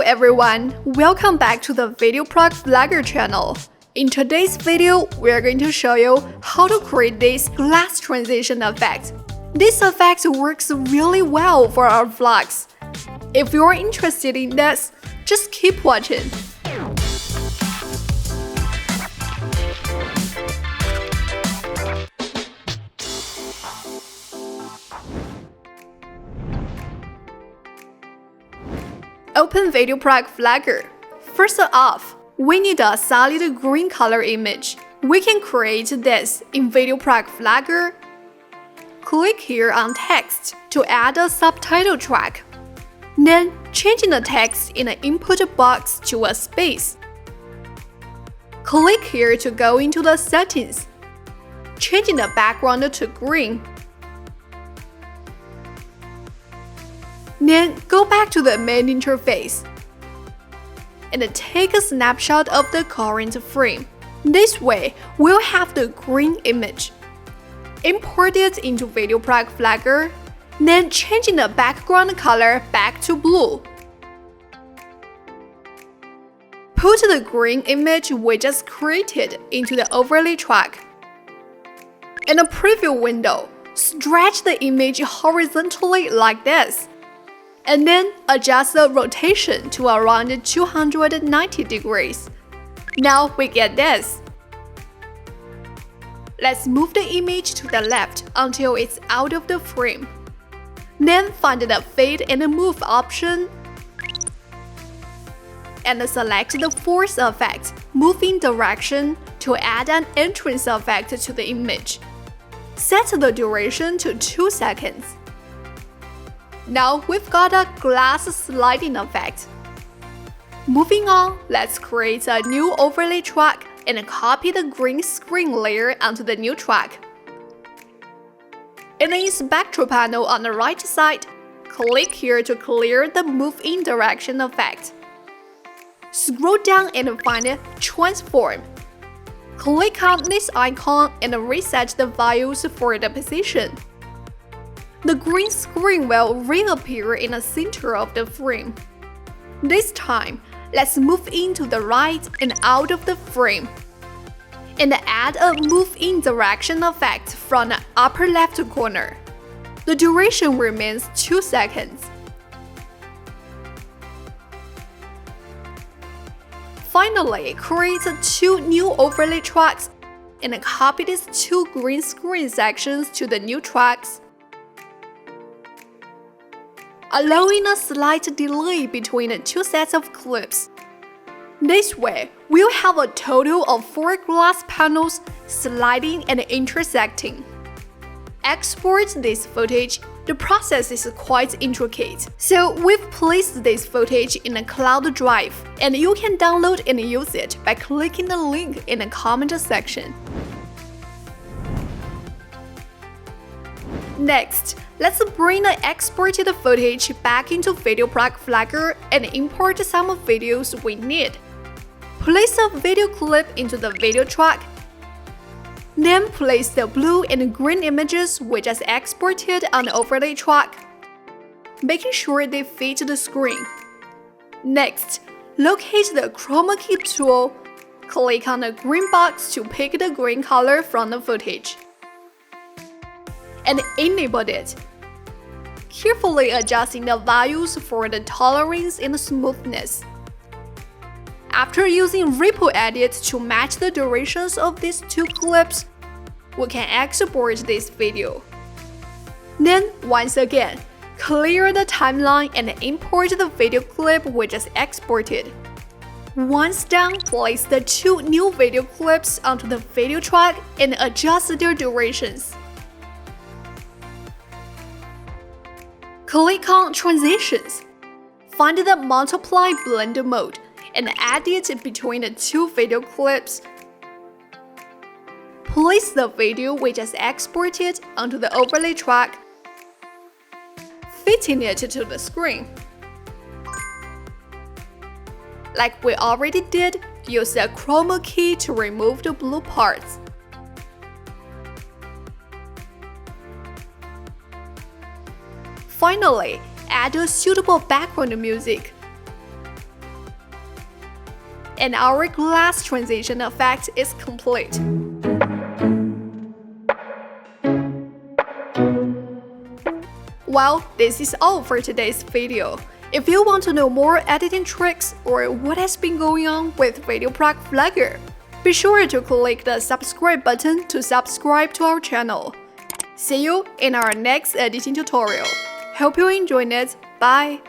everyone, welcome back to the VideoProc Vlogger channel. In today's video, we are going to show you how to create this glass transition effect. This effect works really well for our vlogs. If you are interested in this, just keep watching. Open VideoProc Vlogger. First off, we need a solid green color image. We can create this in VideoProc Vlogger. Click here on Text to add a subtitle track. Then, changing the text in the input box to a space. Click here to go into the settings. Changing the background to green. Then go back to the main interface and take a snapshot of the current frame. This way, we'll have the green image. Import it into VideoProc Vlogger, then changing the background color back to blue. Put the green image we just created into the overlay track. In the preview window, stretch the image horizontally like this. And then adjust the rotation to around 290 degrees. Now we get this. Let's move the image to the left until it's out of the frame. Then find the Fade and Move option and select the Force effect, moving direction, to add an entrance effect to the image. Set the duration to 2 seconds. Now we've got a glass sliding effect. Moving on, let's create a new overlay track and copy the green screen layer onto the new track. In the Inspector panel on the right side, click here to clear the Move in Direction effect. Scroll down and find Transform. Click on this icon and reset the values for the position. The green screen will reappear in the center of the frame. This time, let's move into the right and out of the frame. And add a Move in Direction effect from the upper left corner. The duration remains 2 seconds. Finally, create 2 new overlay tracks and copy these 2 green screen sections to the new tracks, allowing a slight delay between the 2 sets of clips. This way, we'll have a total of 4 glass panels sliding and intersecting. Export this footage. The process is quite intricate, so we've placed this footage in a cloud drive, and you can download and use it by clicking the link in the comment section. Next, let's bring the exported footage back into VideoProc Vlogger and import some videos we need. Place a video clip into the video track. Then place the blue and green images we just exported on the overlay track, making sure they fit the screen. Next, locate the Chroma Key tool. Click on the green box to pick the green color from the footage and enable it, carefully adjusting the values for the tolerance and smoothness. After using Ripple Edit to match the durations of these 2 clips, we can export this video. Then, once again, clear the timeline and import the video clip we just exported. Once done, place the 2 new video clips onto the video track and adjust their durations. Click on Transitions. Find the Multiply Blend mode and add it between the 2 video clips. Place the video we just exported onto the overlay track, fitting it to the screen. Like we already did, use the Chroma Key to remove the blue parts. Finally, add a suitable background music. and our glass transition effect is complete. Well, this is all for today's video. If you want to know more editing tricks or what has been going on with VideoProc Vlogger, be sure to click the subscribe button to subscribe to our channel. See you in our next editing tutorial. Hope you enjoyed it. Bye!